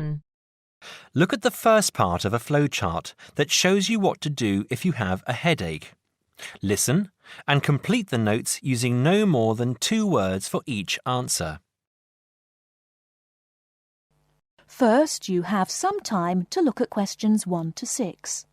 1. Look at the first part of a flowchart that shows you what to do if you have a headache. Listen and complete the notes using no more than 2 words for each answer. First, you have some time to look at questions 1 to 6.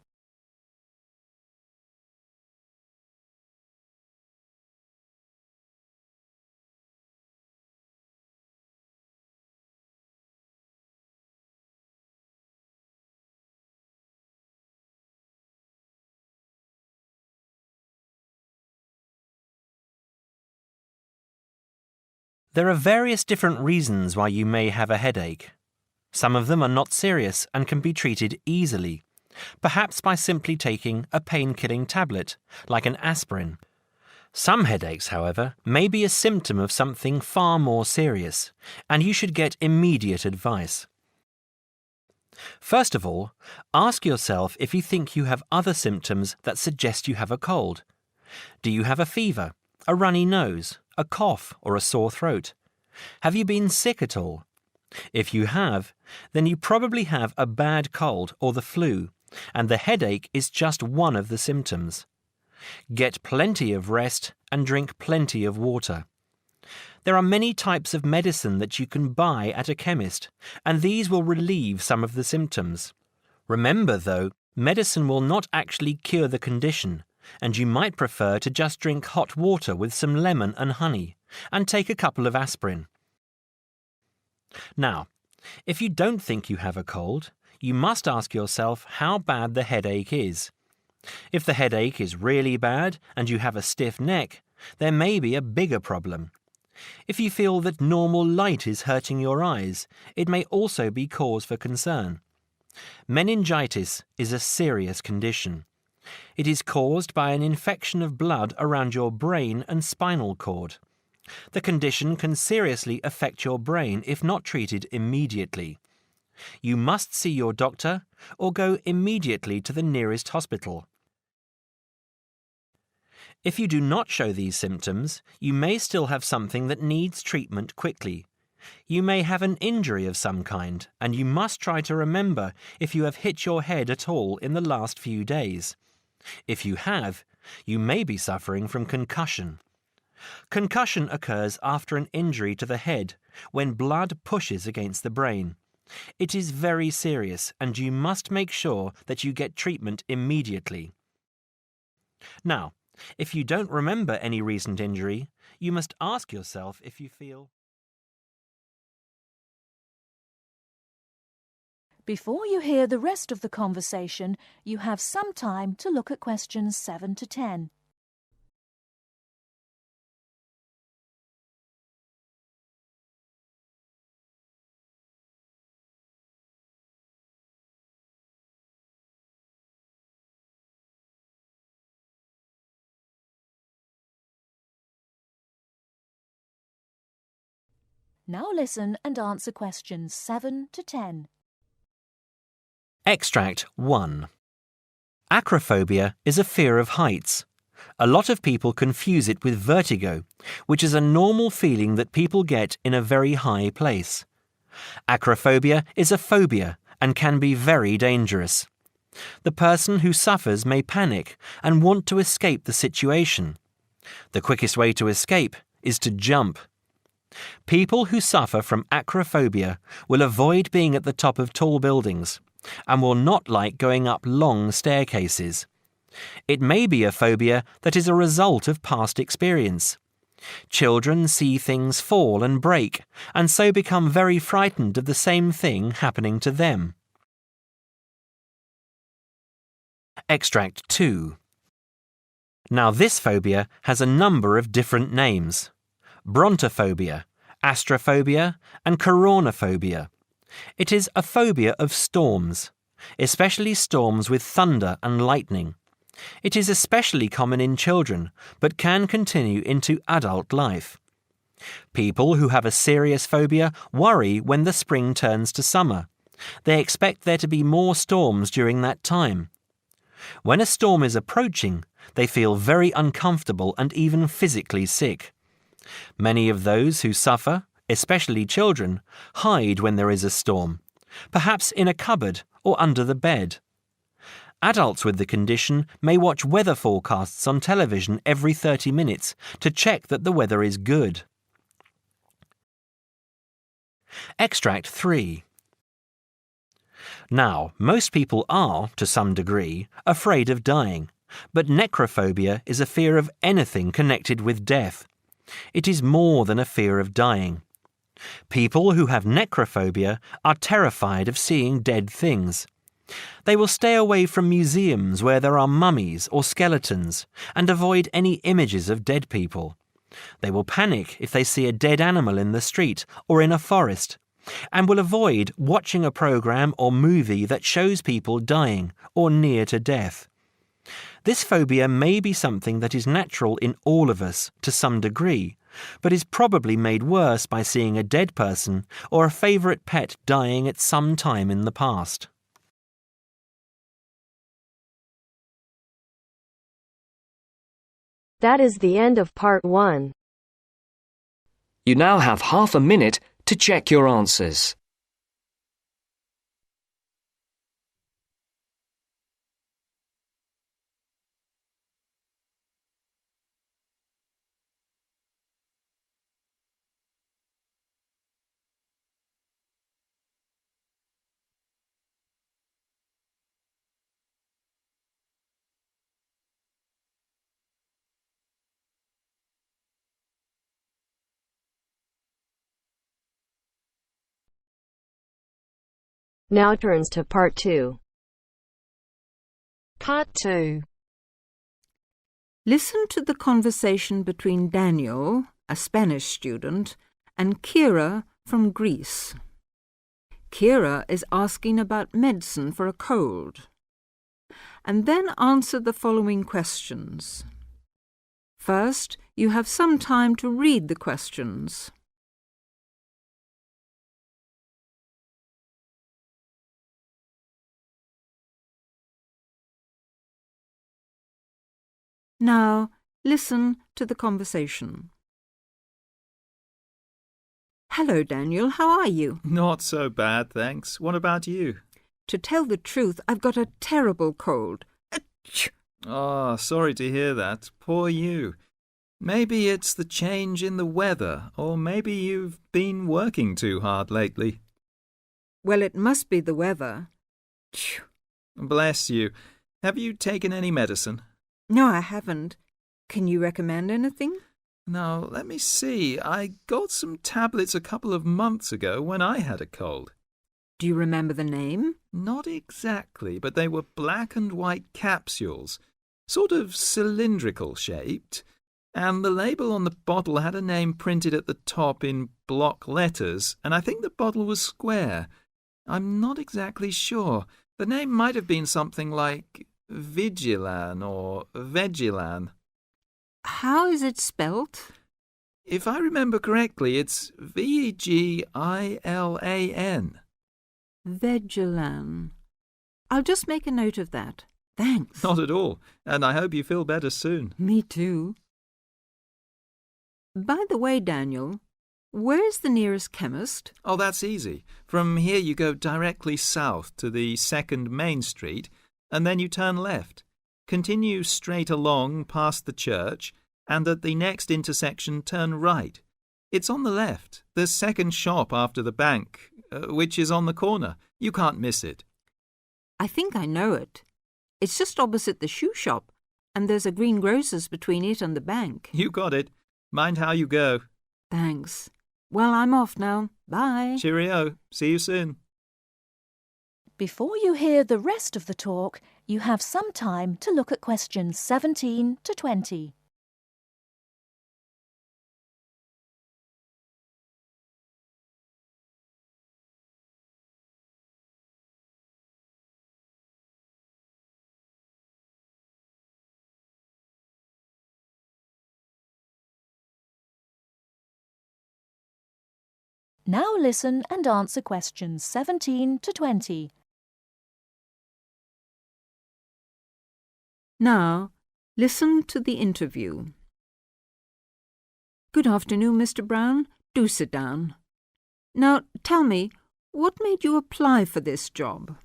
There are various different reasons why you may have a headache. Some of them are not serious and can be treated easily, perhaps by simply taking a pain-killing tablet, like an aspirin. Some headaches, however, may be a symptom of something far more serious, and you should get immediate advice. First of all, ask yourself if you think you have other symptoms that suggest you have a cold. Do you have a fever, a runny nose, a cough or a sore throat? Have you been sick at all? If you have, then you probably have a bad cold or the flu, and the headache is just one of the symptoms. Get plenty of rest and drink plenty of water. There are many types of medicine that you can buy at a chemist, and these will relieve some of the symptoms. Remember, though, medicine will not actually cure the condition, and you might prefer to just drink hot water with some lemon and honey, and take a couple of aspirin. Now, if you don't think you have a cold, you must ask yourself how bad the headache is. If the headache is really bad and you have a stiff neck, there may be a bigger problem. If you feel that normal light is hurting your eyes, it may also be cause for concern. Meningitis is a serious condition. It is caused by an infection of blood around your brain and spinal cord. The condition can seriously affect your brain if not treated immediately. You must see your doctor or go immediately to the nearest hospital. If you do not show these symptoms, you may still have something that needs treatment quickly. You may have an injury of some kind, and you must try to remember if you have hit your head at all in the last few days. If you have, you may be suffering from concussion. Concussion occurs after an injury to the head, when blood pushes against the brain. It is very serious, and you must make sure that you get treatment immediately. Now, if you don't remember any recent injury, you must ask yourself if you feel... Before you hear the rest of the conversation, you have some time to look at questions 7 to 10. Now listen and answer questions 7 to 10. Extract 1. Acrophobia is a fear of heights. A lot of people confuse it with vertigo, which is a normal feeling that people get in a very high place. Acrophobia is a phobia and can be very dangerous. The person who suffers may panic and want to escape the situation. The quickest way to escape is to jump. People who suffer from acrophobia will avoid being at the top of tall buildings and will not like going up long staircases. It may be a phobia that is a result of past experience. Children see things fall and break and so become very frightened of the same thing happening to them. Extract 2. Now this phobia has a number of different names: brontophobia, astrophobia, and coronaphobia. It is a phobia of storms, especially storms with thunder and lightning. It is especially common in children, but can continue into adult life. People who have a serious phobia worry when the spring turns to summer. They expect there to be more storms during that time. When a storm is approaching, they feel very uncomfortable and even physically sick. Many of those who suffer, especially children, hide when there is a storm. perhaps in a cupboard or under the bed. Adults with the condition may watch weather forecasts on television every 30 minutes to check that the weather is good. Extract 3. Now, most people are, to some degree, afraid of dying, but necrophobia is a fear of anything connected with death. It is more than a fear of dying. People who have necrophobia are terrified of seeing dead things. They will stay away from museums where there are mummies or skeletons and avoid any images of dead people. They will panic if they see a dead animal in the street or in a forest, and will avoid watching a program or movie that shows people dying or near to death. This phobia may be something that is natural in all of us to some degree, but is probably made worse by seeing a dead person or a favourite pet dying at some time in the past. That is the end of part 1. You now have half a minute to check your answers. Now turns to part 2. Part 2. Listen to the conversation between Daniel, a Spanish student, and Kira from Greece. Kira is asking about medicine for a cold. And then answer the following questions. First, you have some time to read the questions. Now, listen to the conversation. Hello, Daniel. How are you? Not so bad, thanks. What about you? To tell the truth, I've got a terrible cold. Achoo! Oh, sorry to hear that. Poor you. Maybe it's the change in the weather, or maybe you've been working too hard lately. Well, it must be the weather. Achoo! Bless you. Have you taken any medicine? No, I haven't. Can you recommend anything? Now, let me see. I got some tablets a couple of months ago when I had a cold. Do you remember the name? Not exactly, but they were black and white capsules, sort of cylindrical shaped, and the label on the bottle had a name printed at the top in block letters, and I think the bottle was square. I'm not exactly sure. The name might have been something like Vigilan or Vegilan. How is it spelt? If I remember correctly, it's Vegilan. Vegilan. I'll just make a note of that. Thanks. Not at all, and I hope you feel better soon. Me too. By the way, Daniel, where's the nearest chemist? Oh, that's easy. From here you go directly south to the 2nd Main Street, and then you turn left. Continue straight along past the church, and at the next intersection turn right. It's on the left, the second shop after the bank, which is on the corner. You can't miss it. I think I know it. It's just opposite the shoe shop, and there's a greengrocer's between it and the bank. You got it. Mind how you go. Thanks. Well, I'm off now. Bye. Cheerio. See you soon. Before you hear the rest of the talk, you have some time to look at questions 17 to 20. Now listen and answer questions 17 to 20. Now, listen to the interview. Good afternoon, Mr. Brown. Do sit down. Now, tell me, What made you apply for this job?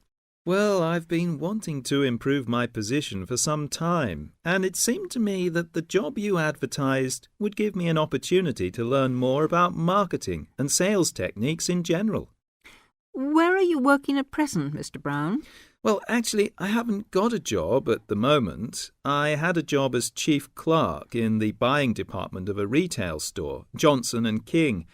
Well, I've been wanting to improve my position for some time, and it seemed to me that the job you advertised would give me an opportunity to learn more about marketing and sales techniques in general. Where are you working at present, Mr. Brown? Well, actually, I haven't got a job at the moment. I had a job as chief clerk in the buying department of a retail store, Johnson and King.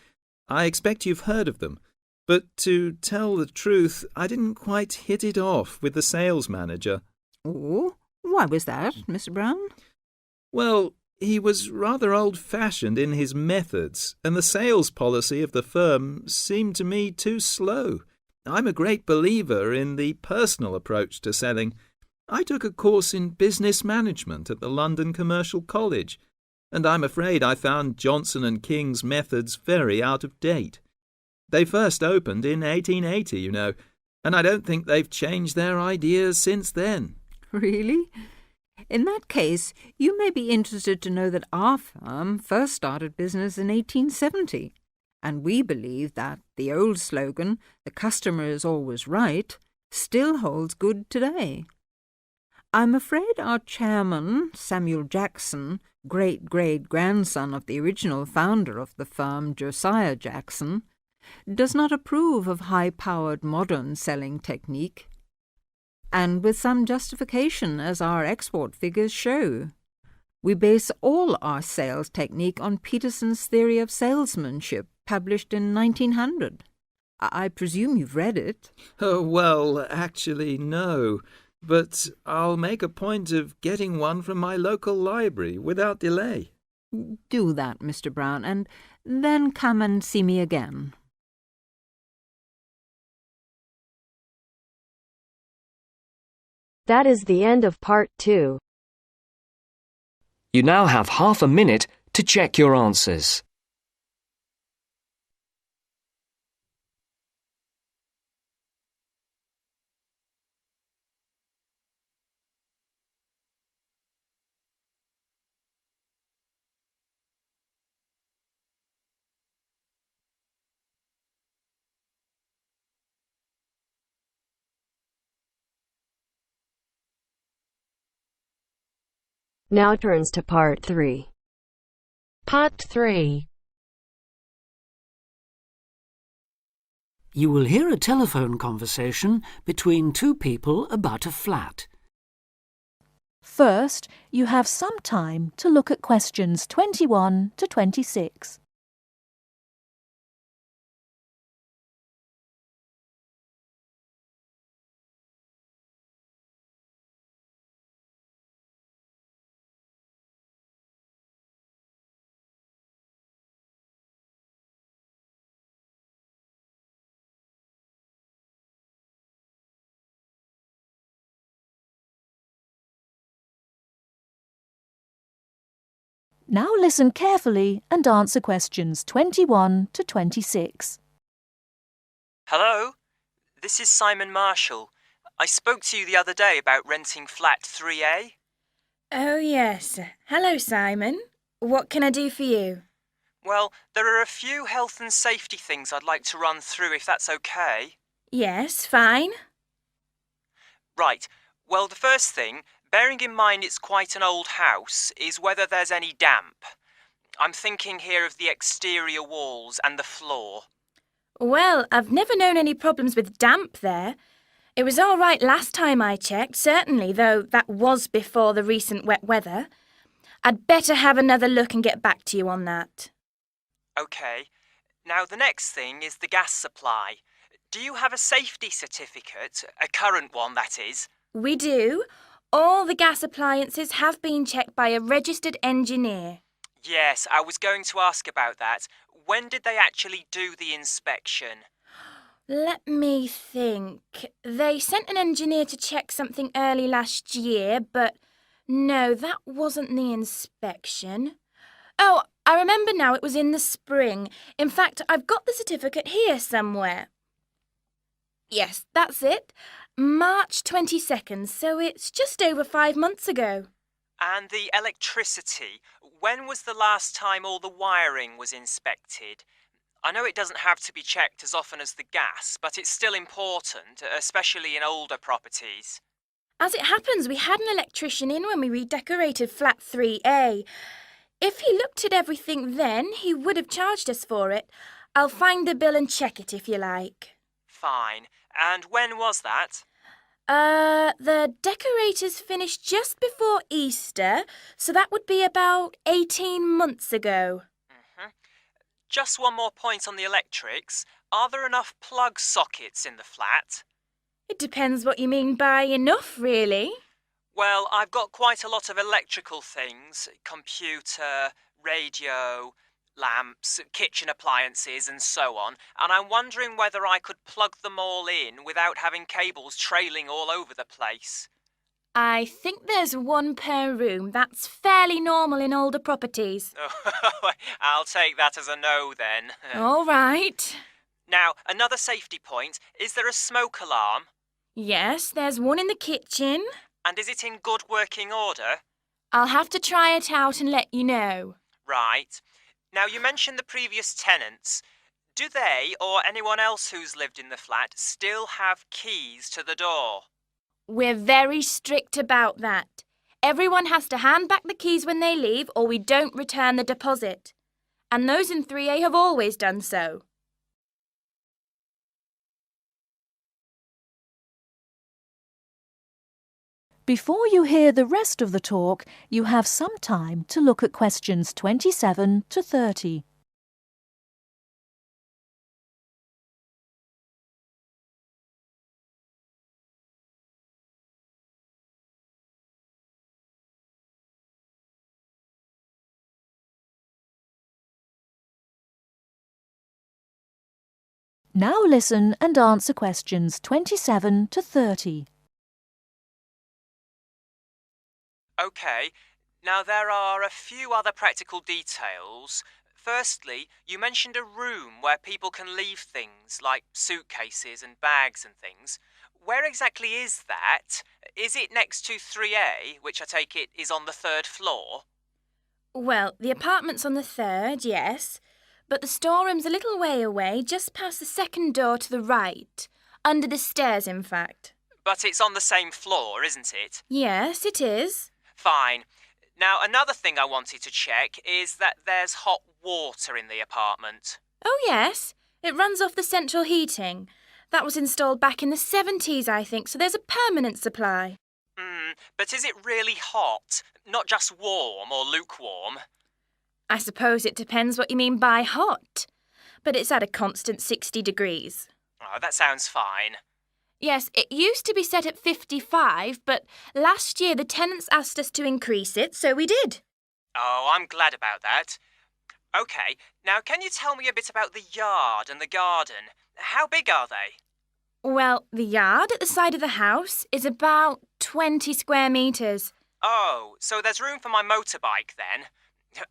I expect you've heard of them. But to tell the truth, I didn't quite hit it off with the sales manager. Oh, why was that, Mr. Brown? Well, he was rather old-fashioned in his methods, and the sales policy of the firm seemed to me too slow. I'm a great believer in the personal approach to selling. I took a course in business management at the London Commercial College, and I'm afraid I found Johnson and King's methods very out of date. They first opened in 1880, you know, and I don't think they've changed their ideas since then. Really? In that case, you may be interested to know that our firm first started business in 1870, and we believe that the old slogan, "The customer is always right," still holds good today. I'm afraid our chairman, Samuel Jackson, great-great-grandson of the original founder of the firm, Josiah Jackson, does not approve of high-powered modern selling technique, and with some justification, as our export figures show. We base all our sales technique on Peterson's theory of salesmanship, published in 1900. I presume you've read it. Oh, well, actually, no. But I'll make a point of getting one from my local library without delay. Do that, Mr. Brown, and then come and see me again. That is the end of part 2. You now have half a minute to check your answers. Now turns to part 3. Part 3. You will hear a telephone conversation between two people about a flat. First, you have some time to look at questions 21 to 26. Now listen carefully and answer questions 21 to 26. Hello, this is Simon Marshall. I spoke to you the other day about renting flat 3A. Oh, yes. Hello, Simon. What can I do for you? Well, there are a few health and safety things I'd like to run through if that's okay. Yes, fine. Right. Well, the first thing, bearing in mind it's quite an old house, is whether there's any damp. I'm thinking here of the exterior walls and the floor. Well, I've never known any problems with damp there. It was all right last time I checked, certainly, though that was before the recent wet weather. I'd better have another look and get back to you on that. OK. Now, the next thing is the gas supply. Do you have a safety certificate? A current one, that is? We do. All the gas appliances have been checked by a registered engineer. Yes, I was going to ask about that. When did they actually do the inspection? Let me think. They sent an engineer to check something early last year, but no, that wasn't the inspection. Oh, I remember now, it was in the spring. In fact, I've got the certificate here somewhere. Yes, that's it. March 22nd, so it's just over 5 months ago. And the electricity, when was the last time all the wiring was inspected? I know it doesn't have to be checked as often as the gas, but it's still important, especially in older properties. As it happens, we had an electrician in when we redecorated flat 3A. If he looked at everything then, he would have charged us for it. I'll find the bill and check it if you like. Fine. And when was that? The decorators finished just before Easter, so that would be about 18 months ago. Just one more point on the electrics. Are there enough plug sockets in the flat? It depends what you mean by enough, really. Well, I've got quite a lot of electrical things. Computer, radio, lamps, kitchen appliances and so on, and I'm wondering whether I could plug them all in without having cables trailing all over the place. I think there's one per room. That's fairly normal in older properties. I'll take that as a no then. All right. Now, another safety point. Is there a smoke alarm? Yes, there's one in the kitchen. And is it in good working order? I'll have to try it out and let you know. Right. Now, you mentioned the previous tenants. Do they, or anyone else who's lived in the flat, still have keys to the door? We're very strict about that. Everyone has to hand back the keys when they leave or we don't return the deposit. And those in 3A have always done so. Before you hear the rest of the talk, you have some time to look at questions 27 to 30. Now listen and answer questions 27 to 30. OK. Now, there are a few other practical details. Firstly, you mentioned a room where people can leave things like suitcases and bags and things. Where exactly is that? Is it next to 3A, which I take it is on the 3rd floor? Well, the apartment's on the 3rd, yes. But the storeroom's a little way away, just past the 2nd door to the right. Under the stairs, in fact. But it's on the same floor, isn't it? Yes, it is. Fine. Now, another thing I wanted to check is that there's hot water in the apartment. Oh, yes. It runs off the central heating. That was installed back in the 70s, I think, so there's a permanent supply. But is it really hot? Not just warm or lukewarm? I suppose it depends what you mean by hot. But it's at a constant 60 degrees. Oh, that sounds fine. Yes, it used to be set at 55, but last year the tenants asked us to increase it, so we did. Oh, I'm glad about that. OK, now can you tell me a bit about the yard and the garden? How big are they? Well, the yard at the side of the house is about 20 square metres. Oh, so there's room for my motorbike then?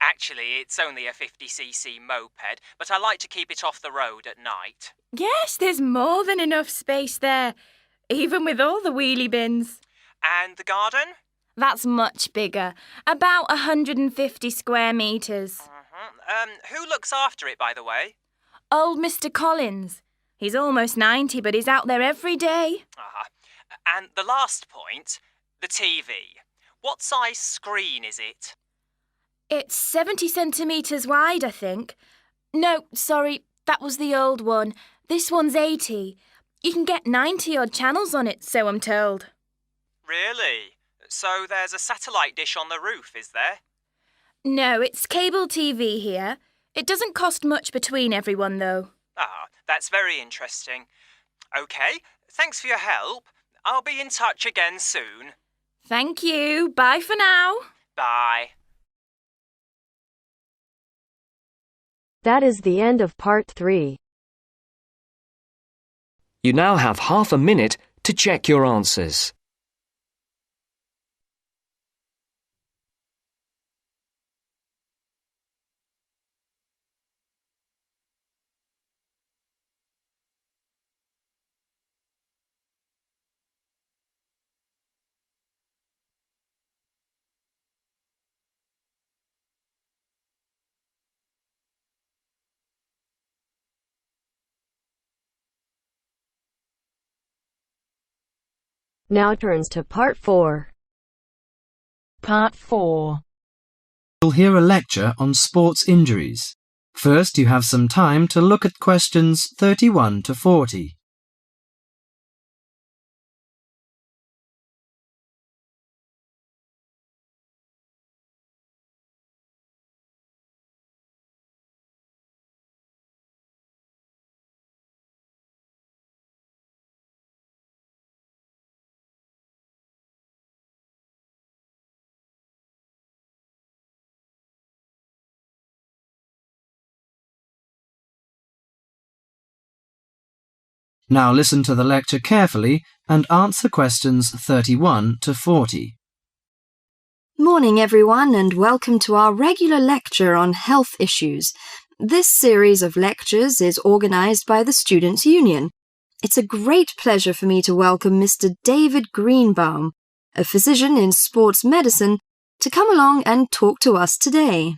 Actually, it's only a 50cc moped, but I like to keep it off the road at night. Yes, there's more than enough space there, even with all the wheelie bins. And the garden? That's much bigger, about 150 square metres. Who looks after it, by the way? Old Mr. Collins. He's almost 90, but he's out there every day. And the last point, the TV. What size screen is it? It's 70 centimetres wide, I think. No, sorry, that was the old one. This one's 80. You can get 90-odd channels on it, so I'm told. Really? So there's a satellite dish on the roof, is there? No, it's cable TV here. It doesn't cost much between everyone, though. That's very interesting. OK, thanks for your help. I'll be in touch again soon. Thank you. Bye for now. Bye. That is the end of part 3. You now have half a minute to check your answers. Now turns to Part 4. Part 4. You'll hear a lecture on sports injuries. First, you have some time to look at questions 31 to 40. Now listen to the lecture carefully and answer questions 31 to 40. Morning everyone and welcome to our regular lecture on health issues. This series of lectures is organised by the Students' Union. It's a great pleasure for me to welcome Mr. David Greenbaum, a physician in sports medicine, to come along and talk to us today.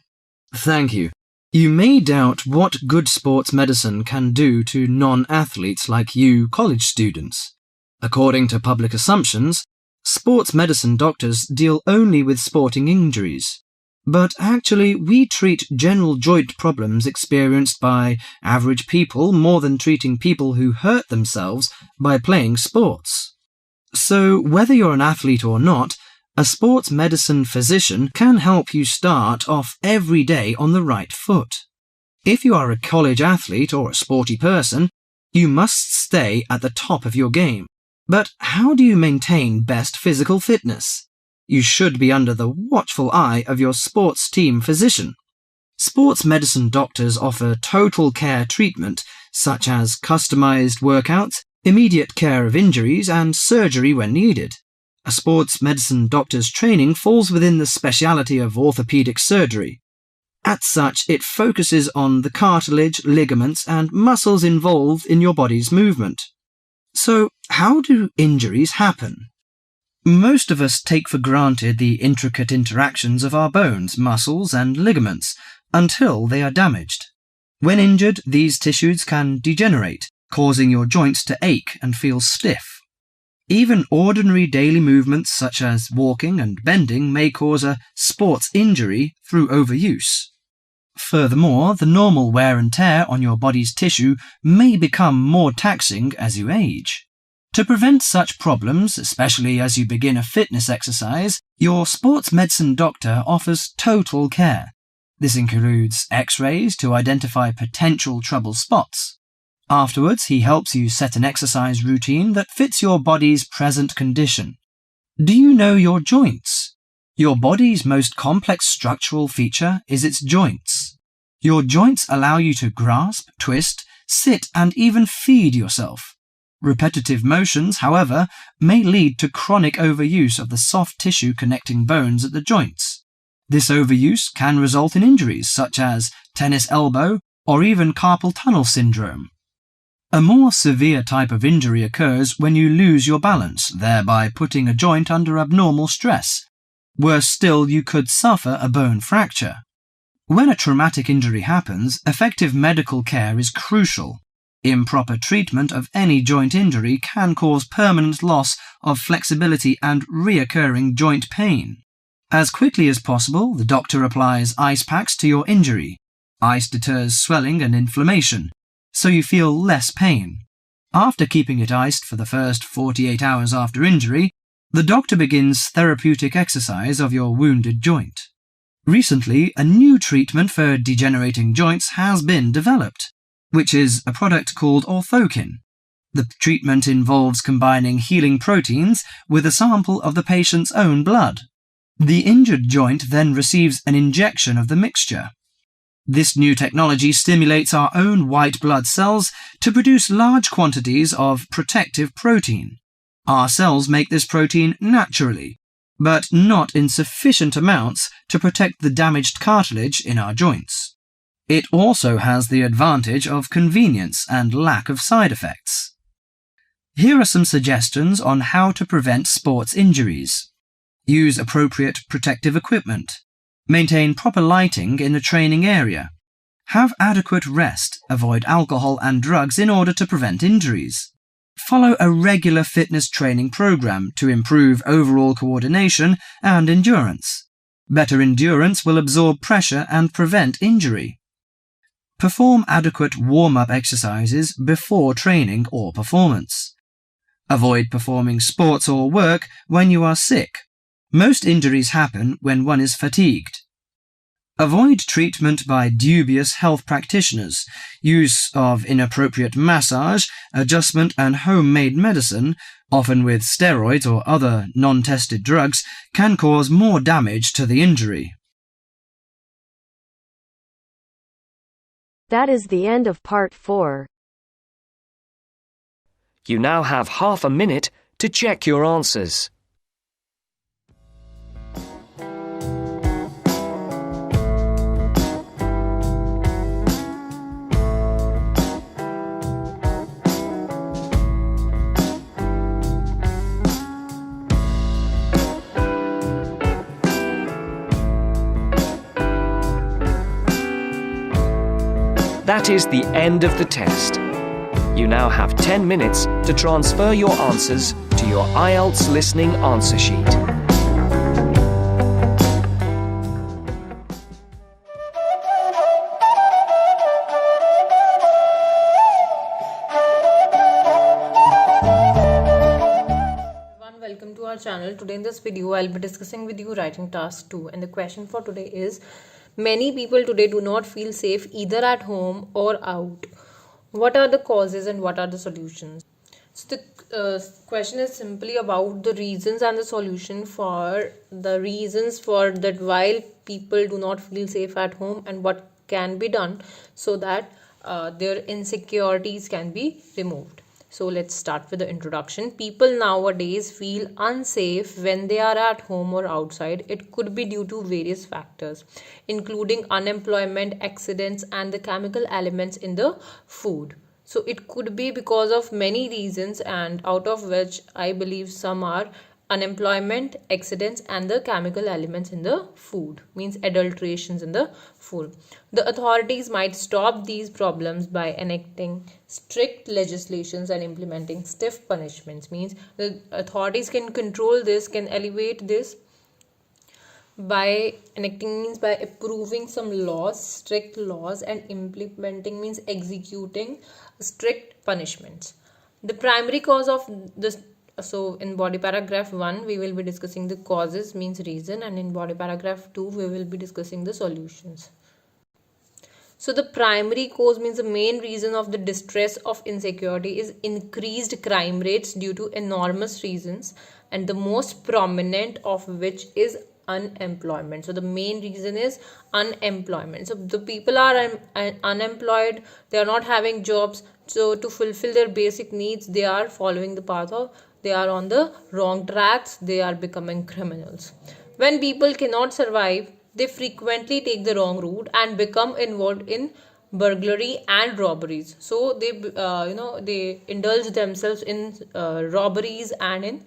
Thank you. You may doubt what good sports medicine can do to non-athletes like you college students. According to public assumptions, sports medicine doctors deal only with sporting injuries. But actually, we treat general joint problems experienced by average people more than treating people who hurt themselves by playing sports. So, whether you're an athlete or not, a sports medicine physician can help you start off every day on the right foot. If you are a college athlete or a sporty person, you must stay at the top of your game. But how do you maintain best physical fitness? You should be under the watchful eye of your sports team physician. Sports medicine doctors offer total care treatment, such as customized workouts, immediate care of injuries, and surgery when needed. A sports medicine doctor's training falls within the specialty of orthopedic surgery. As such, it focuses on the cartilage, ligaments, and muscles involved in your body's movement. So, how do injuries happen? Most of us take for granted the intricate interactions of our bones, muscles, and ligaments until they are damaged. When injured, these tissues can degenerate, causing your joints to ache and feel stiff. Even ordinary daily movements such as walking and bending may cause a sports injury through overuse. Furthermore, the normal wear and tear on your body's tissue may become more taxing as you age. To prevent such problems, especially as you begin a fitness exercise, your sports medicine doctor offers total care. This includes X-rays to identify potential trouble spots. Afterwards, he helps you set an exercise routine that fits your body's present condition. Do you know your joints? Your body's most complex structural feature is its joints. Your joints allow you to grasp, twist, sit, and even feed yourself. Repetitive motions, however, may lead to chronic overuse of the soft tissue connecting bones at the joints. This overuse can result in injuries such as tennis elbow or even carpal tunnel syndrome. A more severe type of injury occurs when you lose your balance, thereby putting a joint under abnormal stress. Worse still, you could suffer a bone fracture. When a traumatic injury happens, effective medical care is crucial. Improper treatment of any joint injury can cause permanent loss of flexibility and recurring joint pain. As quickly as possible, the doctor applies ice packs to your injury. Ice deters swelling and inflammation, so you feel less pain. After keeping it iced for the first 48 hours after injury, the doctor begins therapeutic exercise of your wounded joint. Recently, a new treatment for degenerating joints has been developed, which is a product called orthokin. The treatment involves combining healing proteins with a sample of the patient's own blood. The injured joint then receives an injection of the mixture. This new technology stimulates our own white blood cells to produce large quantities of protective protein. Our cells make this protein naturally, but not in sufficient amounts to protect the damaged cartilage in our joints. It also has the advantage of convenience and lack of side effects. Here are some suggestions on how to prevent sports injuries. Use appropriate protective equipment. Maintain proper lighting in the training area. Have adequate rest. Avoid alcohol and drugs in order to prevent injuries. follow a regular fitness training program to improve overall coordination and endurance. Better endurance will absorb pressure and prevent injury. Perform adequate warm-up exercises before training or performance. Avoid performing sports or work when you are sick. Most injuries happen when one is fatigued. Avoid treatment by dubious health practitioners. Use of inappropriate massage, adjustment and homemade medicine, often with steroids or other non-tested drugs, can cause more damage to the injury. That is the end of part 4. You now have half a minute to check your answers. That is the end of the test. You now have 10 minutes to transfer your answers to your Ielts listening answer sheet. Welcome to our channel. Today in this video I'll be discussing with you writing task 2, and the question for today is: many people today do not feel safe either at home or out. What are the causes and what are the solutions? So the question is simply about the reasons and the solution for the reasons for that while people do not feel safe at home, and what can be done so that their insecurities can be removed. So let's start with the introduction. People nowadays feel unsafe when they are at home or outside. It could be due to various factors, including unemployment, accidents, and the chemical elements in the food. So it could be because of many reasons, and out of which I believe some are unemployment, accidents, and the chemical elements in the food, means adulterations in the food. The authorities might stop these problems by enacting strict legislations and implementing stiff punishments, means the authorities can control this, can elevate this by enacting, means by approving some laws, strict laws, and implementing means executing strict punishments. The primary cause of this, so in body paragraph 1 we will be discussing the causes, means reason, and in body paragraph 2 we will be discussing the solutions. So the primary cause means the main reason of the distress of insecurity is increased crime rates due to enormous reasons, and the most prominent of which is unemployment. So the main reason is unemployment. So the people are unemployed, they are not having jobs, so to fulfill their basic needs they are following the path of, they are on the wrong tracks, they are becoming criminals. When people cannot survive, they frequently take the wrong route and become involved in burglary and robberies. So they they indulge themselves in robberies and in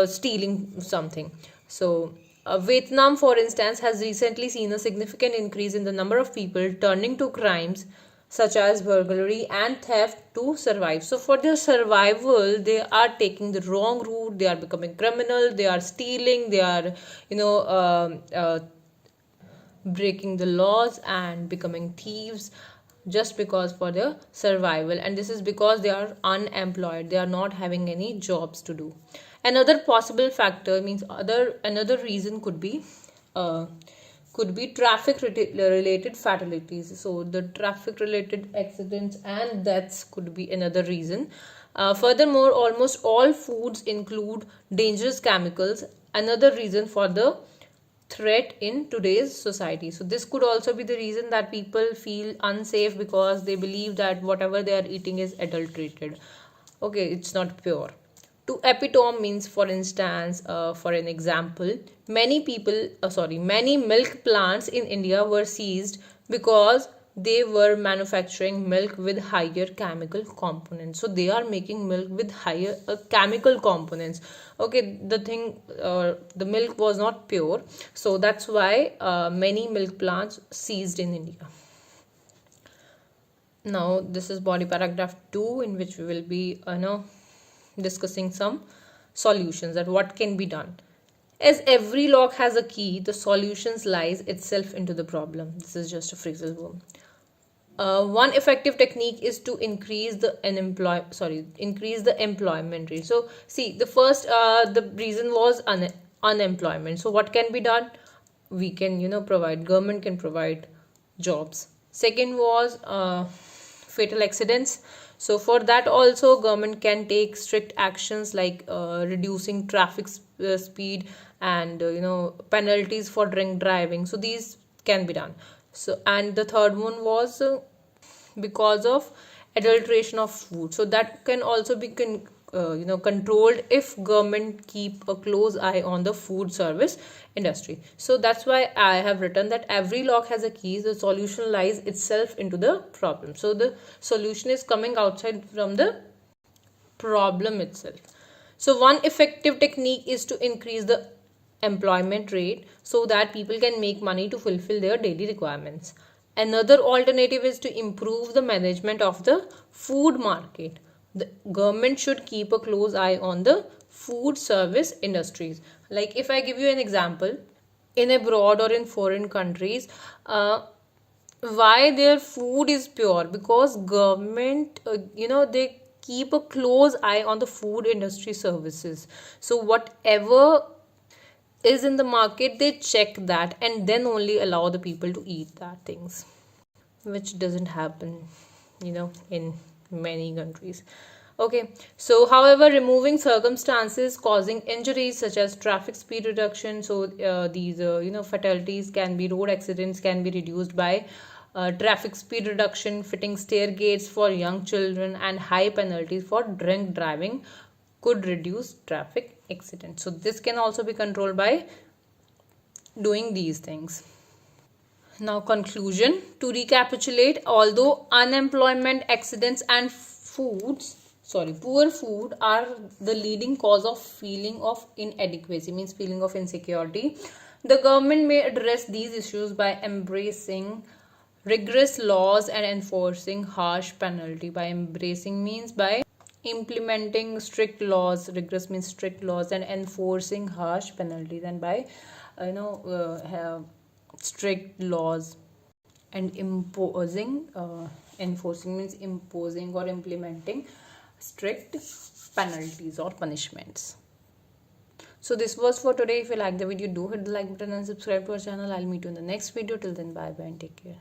stealing something. So Vietnam, for instance, has recently seen a significant increase in the number of people turning to crimes such as burglary and theft to survive. So for their survival they are taking the wrong route, they are becoming criminal, they are stealing, they are breaking the laws and becoming thieves just because for their survival, and this is because they are unemployed, they are not having any jobs to do. Another possible factor, means another reason could be traffic related fatalities. So the traffic related accidents and deaths could be another reason. Furthermore, almost all foods include dangerous chemicals, another reason for the threat in today's society. So this could also be the reason that people feel unsafe, because they believe that whatever they are eating is adulterated. Okay, it's not pure. To epitome means, for instance, for an example, many milk plants in India were seized because they were manufacturing milk with higher chemical components. So they are making milk with higher chemical components. Okay, the milk was not pure, so that's why many milk plants seized in India. Now this is body paragraph 2, in which we will be discussing some solutions that what can be done. As every lock has a key, the solutions lies itself into the problem. This is just a phrasal verb. One effective technique is to increase the employment rate. So see, the first the reason was unemployment. So what can be done? We can government can provide jobs. Second was fatal accidents. So for that also government can take strict actions like reducing traffic speed and penalties for drink driving. So these can be done. So and the third one was because of adulteration of food. So that can also be controlled if government keep a close eye on the food service industry. So that's why I have written that every lock has a key. The solution lies itself into the problem. So the solution is coming outside from the problem itself. So one effective technique is to increase the employment rate so that people can make money to fulfill their daily requirements. Another alternative is to improve the management of the food market. The government should keep a close eye on the food service industries. Like if I give you an example, in abroad or in foreign countries, why their food is pure? Because government, they keep a close eye on the food industry services. So whatever is in the market, they check that and then only allow the people to eat that things, which doesn't happen in many countries. Okay, so however, removing circumstances causing injuries such as traffic speed reduction, so these fatalities can be, road accidents can be reduced by traffic speed reduction, fitting stair gates for young children, and high penalties for drink driving could reduce traffic accidents. So this can also be controlled by doing these things. Now conclusion. To recapitulate, although unemployment, accidents and poor food are the leading cause of feeling of inadequacy, means feeling of insecurity, the government may address these issues by embracing rigorous laws and enforcing harsh penalty. By embracing means by implementing strict laws, rigorous means strict laws, and enforcing harsh penalties, and by have strict laws and imposing enforcing means imposing or implementing strict penalties or punishments. So this was for today. If you like the video, do hit the like button and subscribe to our channel. I'll meet you in the next video. Till then, bye bye and take care.